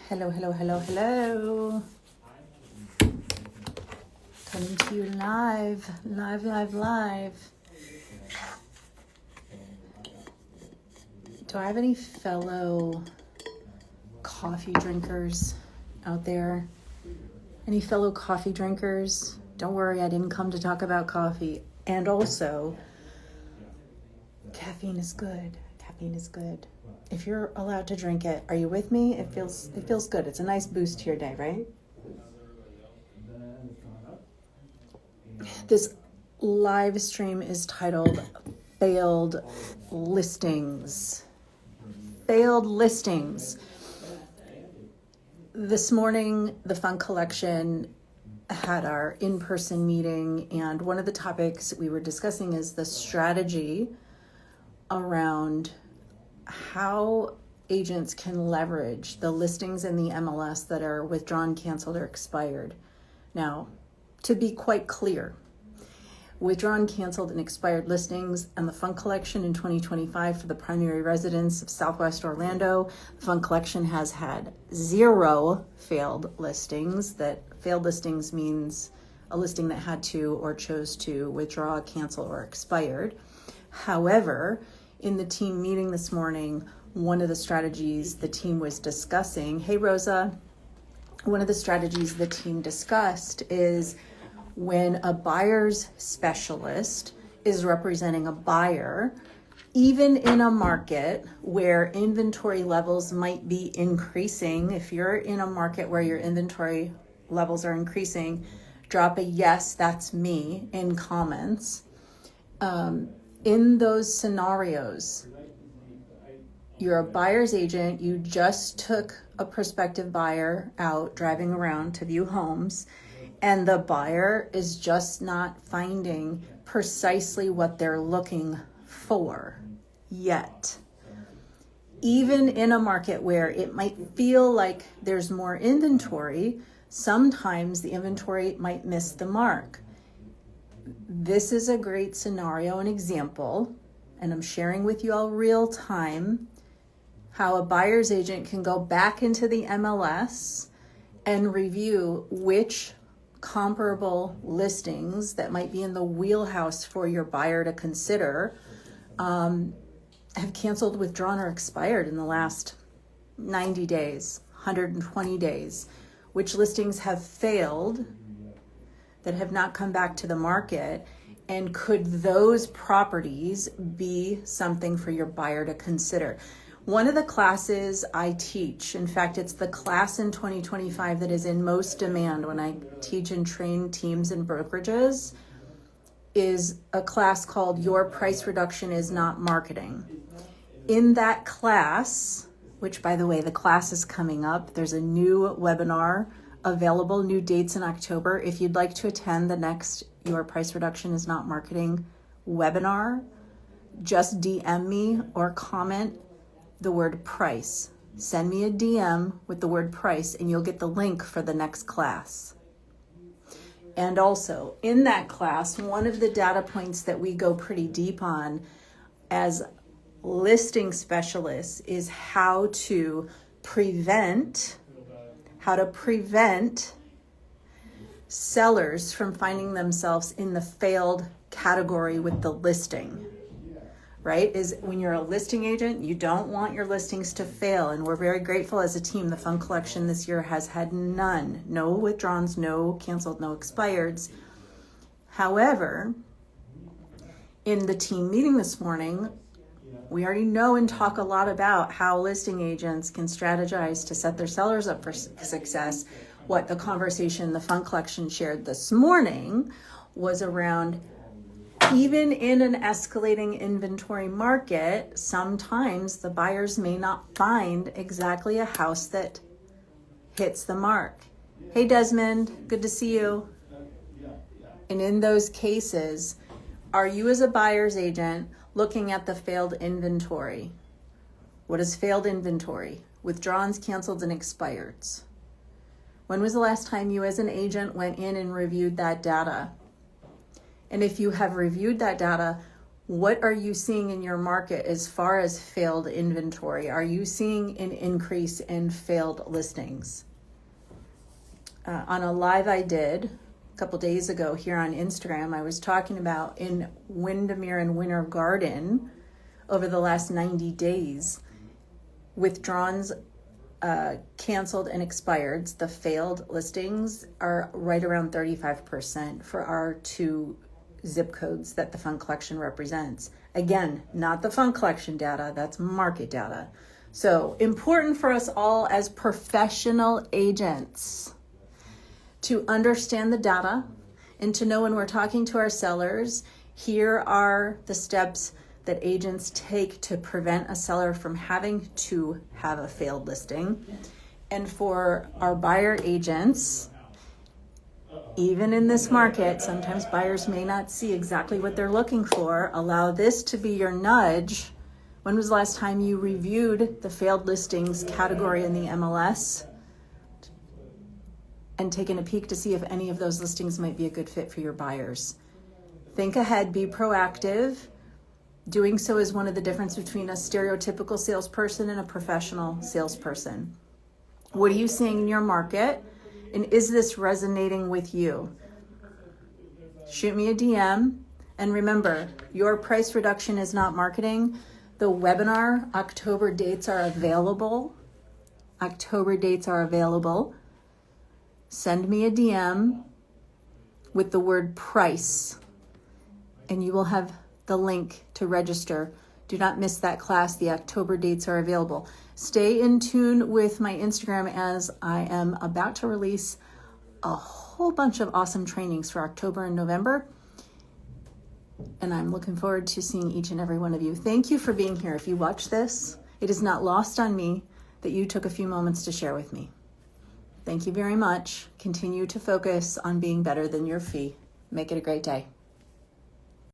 Hello, hello, hello, hello. Coming to you live. Do I have any fellow coffee drinkers out there? Any fellow coffee drinkers? Don't worry, I didn't come to talk about coffee. And also, caffeine is good. Caffeine is good. If you're allowed to drink it, are you with me? It feels good. It's a nice boost to your day, right? This live stream is titled Failed Listings. Failed Listings. This morning, the Funk Collection had our in-person meeting, and one of the topics we were discussing is the strategy around how agents can leverage the listings in the MLS that are withdrawn, canceled, or expired. Now, to be quite clear, withdrawn, canceled, and expired listings and the Funk Collection in 2025 for the primary residents of Southwest Orlando. The Funk Collection has had 0 failed listings. That failed listings means a listing that had to or chose to withdraw, cancel, or expired. However, in the team meeting this morning, one of the strategies the team was discussing, hey Rosa, one of the strategies the team discussed is when a buyer's specialist is representing a buyer, even in a market where inventory levels might be increasing, if you're in a market where your inventory levels are increasing, drop a yes, that's me in comments. In those scenarios, you're a buyer's agent, you just took a prospective buyer out driving around to view homes, and the buyer is just not finding precisely what they're looking for yet. Even in a market where it might feel like there's more inventory, sometimes the inventory might miss the mark. This is a great scenario and example, and I'm sharing with you all real time how a buyer's agent can go back into the MLS and review which comparable listings that might be in the wheelhouse for your buyer to consider have canceled, withdrawn, or expired in the last 90 days, 120 days, which listings have failed that have not come back to the market, and could those properties be something for your buyer to consider? One of the classes I teach, in fact, it's the class in 2025 that is in most demand when I teach and train teams and brokerages, is a class called Your Price Reduction is Not Marketing. In that class, which by the way, the class is coming up, there's a new webinar available, new dates in October. If you'd like to attend the next Your Price Reduction is Not Marketing webinar, just DM me or comment the word price. Send me a DM with the word price and you'll get the link for the next class. And also in that class, one of the data points that we go pretty deep on as listing specialists is how to prevent sellers from finding themselves in the failed category with the listing, right? Is when you're a listing agent, you don't want your listings to fail. And we're very grateful as a team. The Funk Collection this year has had none, no withdrawns, no canceled, no expireds. However, in the team meeting this morning, we already know and talk a lot about how listing agents can strategize to set their sellers up for success. What the conversation the Funk Collection shared this morning was around, even in an escalating inventory market, sometimes the buyers may not find exactly a house that hits the mark. Hey Desmond, good to see you. And in those cases, are you as a buyer's agent looking at the failed inventory? What is failed inventory? Withdrawns, canceled, and expireds. When was the last time you as an agent went in and reviewed that data? And if you have reviewed that data, What are you seeing in your market as far as failed inventory? Are you seeing an increase in failed listings? On a live I did a couple days ago here on Instagram, I was talking about in Windermere and Winter Garden over the last 90 days, withdrawns, canceled and expireds, the failed listings are right around 35% for our two zip codes that the Funk Collection represents. Again, not the Funk Collection data, that's market data. So important for us all as professional agents to understand the data and to know when we're talking to our sellers, here are the steps that agents take to prevent a seller from having to have a failed listing. And for our buyer agents, even in this market, sometimes buyers may not see exactly what they're looking for. Allow this to be your nudge. When was the last time you reviewed the failed listings category in the MLS and taken a peek to see if any of those listings might be a good fit for your buyers? Think ahead, be proactive. Doing so is one of the difference between a stereotypical salesperson and a professional salesperson. What are you seeing in your market? And is this resonating with you? Shoot me a DM. And remember, your price reduction is not marketing. The webinar, October dates are available. Send me a DM with the word price, and you will have the link to register. Do not miss that class. The October dates are available. Stay in tune with my Instagram as I am about to release a whole bunch of awesome trainings for October and November. And I'm looking forward to seeing each and every one of you. Thank you for being here. If you watch this, it is not lost on me that you took a few moments to share with me. Thank you very much. Continue to focus on being better than your fee. Make it a great day.